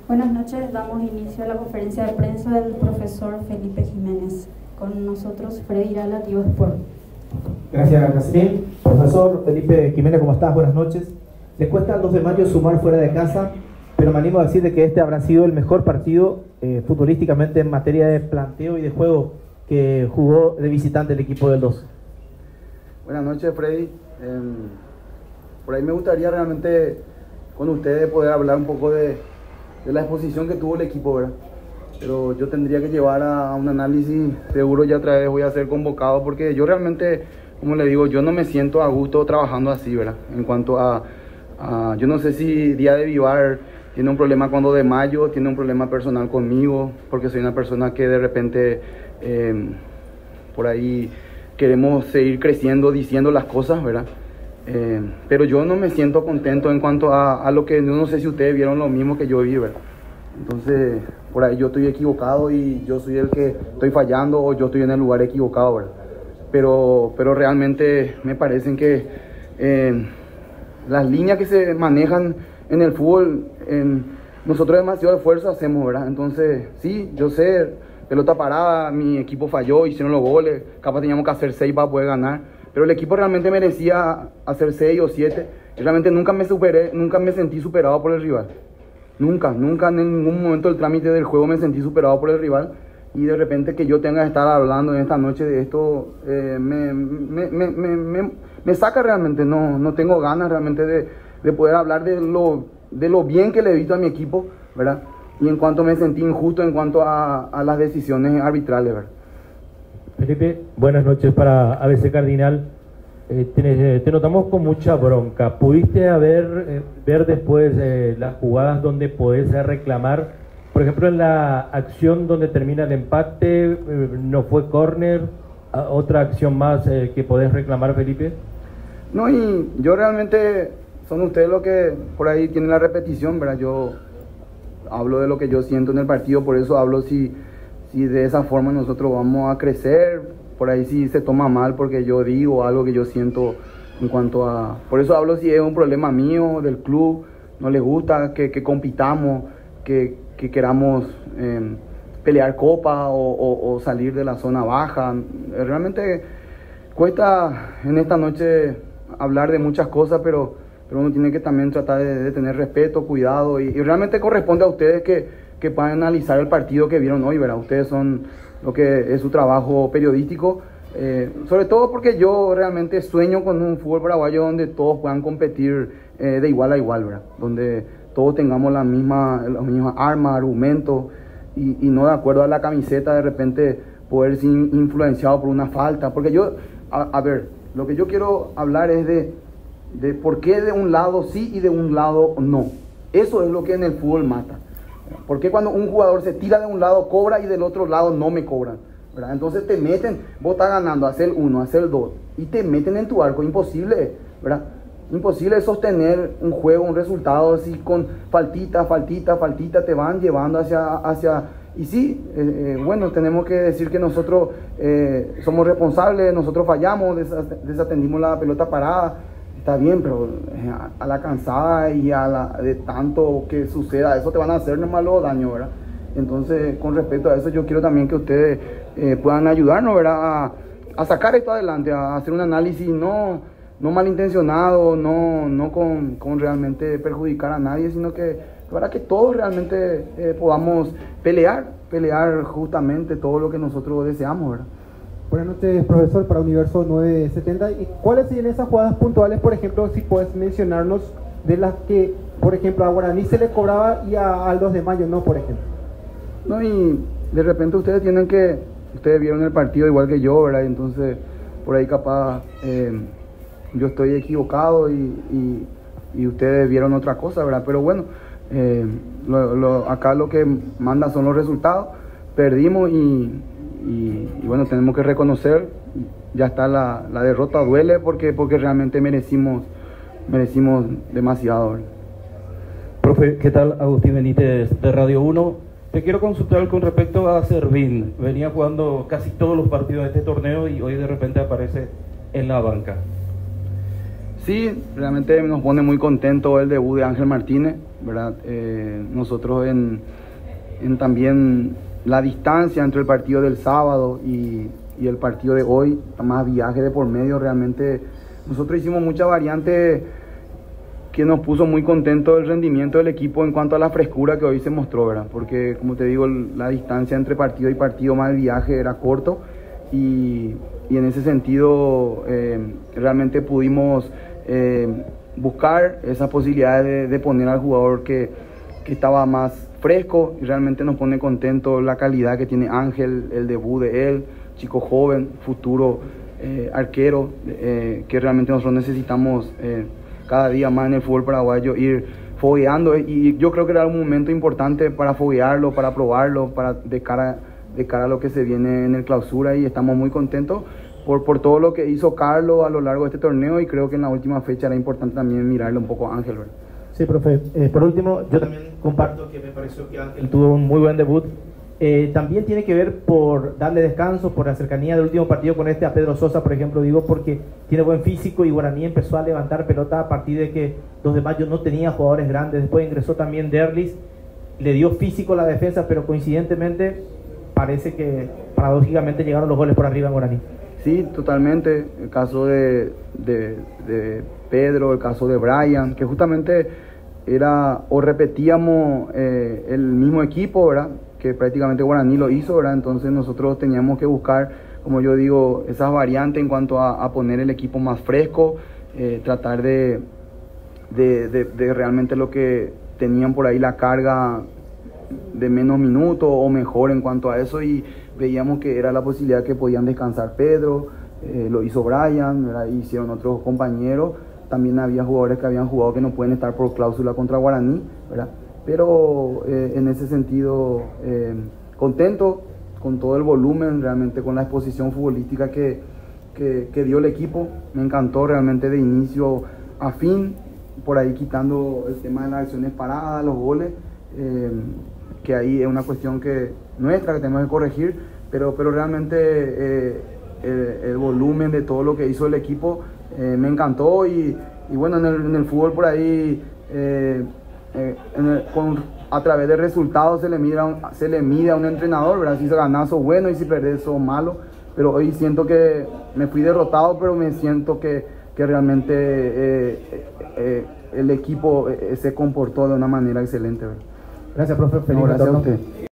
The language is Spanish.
Buenas noches, damos inicio a la conferencia de prensa del profesor Felipe Jiménez. Con nosotros, Freddy Irala, Tigo Sport. Gracias, Nassim. Profesor Felipe Jiménez, ¿cómo estás? Buenas noches. Les cuesta el 2 de mayo sumar fuera de casa, pero me animo a decir de que este habrá sido el mejor partido futbolísticamente en materia de planteo y de juego que jugó de visitante el equipo del 2. Buenas noches, Freddy. Por ahí me gustaría realmente con ustedes poder hablar un poco de la exposición que tuvo el equipo, ¿verdad? Pero yo tendría que llevar a un análisis, seguro ya otra vez voy a ser convocado, porque yo realmente, como le digo, yo no me siento a gusto trabajando así, ¿verdad? En cuanto a yo no sé si Día de Vivar tiene un problema cuando de mayo, tiene un problema personal conmigo, porque soy una persona que de repente por ahí queremos seguir creciendo, diciendo las cosas, ¿verdad? Pero yo no me siento contento en cuanto a lo que, no sé si ustedes vieron lo mismo que yo vi, ¿verdad? Entonces, por ahí yo estoy equivocado y yo soy el que estoy fallando o yo estoy en el lugar equivocado, ¿verdad? Pero realmente me parecen que las líneas que se manejan en el fútbol, nosotros demasiado esfuerzo hacemos, ¿verdad? Entonces, sí, yo sé, pelota parada, mi equipo falló, hicieron los goles, capaz teníamos que hacer 6 para poder ganar. Pero el equipo realmente merecía hacer 6 o 7. Y realmente nunca me sentí superado por el rival. Nunca en ningún momento del trámite del juego me sentí superado por el rival. Y de repente que yo tenga que estar hablando en esta noche de esto, me saca realmente. No tengo ganas realmente de poder hablar de lo bien que le he visto a mi equipo, ¿verdad? Y en cuanto me sentí injusto en cuanto a las decisiones arbitrales, ¿verdad? Felipe, buenas noches para ABC Cardinal. Te notamos con mucha bronca. ¿Pudiste ver después las jugadas donde podés reclamar? Por ejemplo, en la acción donde termina el empate, no fue córner, otra acción más que podés reclamar, Felipe. No, y yo realmente, son ustedes los que por ahí tienen la repetición, ¿verdad? Yo hablo de lo que yo siento en el partido, por eso hablo si de esa forma nosotros vamos a crecer, por ahí sí se toma mal porque yo digo algo que yo siento en cuanto a... Por eso hablo si es un problema mío, del club, no les gusta que compitamos, que queramos pelear copa o salir de la zona baja. Realmente cuesta en esta noche hablar de muchas cosas, pero uno tiene que también tratar de tener respeto, cuidado, y realmente corresponde a ustedes que puedan analizar el partido que vieron hoy, ¿verdad? Ustedes son lo que es su trabajo periodístico, sobre todo porque yo realmente sueño con un fútbol paraguayo donde todos puedan competir de igual a igual, ¿verdad? Donde todos tengamos las mismas armas, argumentos, y no de acuerdo a la camiseta de repente poder ser influenciado por una falta, porque yo, a ver, lo que yo quiero hablar es de por qué de un lado sí y de un lado no. Eso es lo que en el fútbol mata. Porque cuando un jugador se tira de un lado cobra y del otro lado no me cobran, ¿verdad? Entonces te meten, vos estás ganando, hacer el 1, hacer el 2 y te meten en tu arco, imposible, ¿verdad? Imposible sostener un juego, un resultado así con faltita, te van llevando hacia y sí, bueno, tenemos que decir que nosotros somos responsables, nosotros fallamos, desatendimos la pelota parada. Está bien, pero a la cansada y de tanto que suceda, eso te van a hacer nomás los daños, ¿verdad? Entonces, con respecto a eso, yo quiero también que ustedes puedan ayudarnos, ¿verdad? A sacar esto adelante, a hacer un análisis no malintencionado, no con realmente perjudicar a nadie, sino que para que todos realmente podamos pelear justamente todo lo que nosotros deseamos, ¿verdad? Buenas noches, profesor, para Universo 970. ¿Y cuáles serían esas jugadas puntuales, por ejemplo, si puedes mencionarnos, de las que, por ejemplo, a Guaraní se le cobraba y al 2 de mayo no, por ejemplo? No, y de repente ustedes vieron el partido igual que yo, ¿verdad? Entonces, por ahí capaz yo estoy equivocado y ustedes vieron otra cosa, ¿verdad? Pero bueno, acá lo que manda son los resultados. Perdimos y bueno, tenemos que reconocer, ya está la derrota, duele porque realmente merecimos demasiado, ¿verdad? Profe, ¿qué tal? Agustín Benítez de Radio 1. Te quiero consultar con respecto a Servín. Venía jugando casi todos los partidos de este torneo y hoy de repente aparece en la banca. Sí, realmente nos pone muy contento el debut de Ángel Martínez. ¿verdad? Nosotros también la distancia entre el partido del sábado y el partido de hoy, más viaje de por medio, realmente nosotros hicimos muchas variantes que nos puso muy contento el rendimiento del equipo en cuanto a la frescura que hoy se mostró, ¿verdad? Porque, como te digo, la distancia entre partido y partido más el viaje era corto y en ese sentido realmente pudimos buscar esa posibilidad de poner al jugador que estaba más fresco, y realmente nos pone contento la calidad que tiene Ángel, el debut de él, chico joven, futuro arquero, que realmente nosotros necesitamos cada día más en el fútbol paraguayo, ir fogueando, y yo creo que era un momento importante para foguearlo, para probarlo, de cara a lo que se viene en el clausura, y estamos muy contentos por todo lo que hizo Carlos a lo largo de este torneo, y creo que en la última fecha era importante también mirarle un poco a Ángel, ¿verdad? Sí, profe. Por último, yo también comparto que me pareció que Ángel tuvo un muy buen debut. También tiene que ver por darle descanso, por la cercanía del último partido con a Pedro Sosa, por ejemplo, digo, porque tiene buen físico y Guaraní empezó a levantar pelota a partir de que 2 de mayo no tenía jugadores grandes. Después ingresó también Derlis, le dio físico a la defensa, pero coincidentemente parece que paradójicamente llegaron los goles por arriba en Guaraní. Sí, totalmente. El caso de Pedro, el caso de Brian, que justamente era o repetíamos el mismo equipo, ¿verdad? Que prácticamente Guaraní lo hizo, ¿verdad? Entonces nosotros teníamos que buscar, como yo digo, esas variantes en cuanto a poner el equipo más fresco, tratar de realmente lo que tenían por ahí la carga de menos minutos o mejor en cuanto a eso, y veíamos que era la posibilidad que podían descansar Pedro, lo hizo Brian, ¿verdad? Hicieron otros compañeros, también había jugadores que habían jugado que no pueden estar por cláusula contra Guaraní, ¿verdad? Pero en ese sentido, contento con todo el volumen, realmente con la exposición futbolística que dio el equipo. Me encantó realmente de inicio a fin, por ahí quitando el tema de las acciones paradas, los goles, que ahí es una cuestión nuestra que tenemos que corregir, pero realmente el volumen de todo lo que hizo el equipo me encantó, y bueno, en el fútbol por ahí a través de resultados se le mide a un entrenador, ¿verdad? Si se gana, sos bueno, y si perdés, sos malo. Pero hoy siento que me fui derrotado, pero me siento que realmente el equipo se comportó de una manera excelente, ¿verdad? Gracias, profe. No, gracias a usted.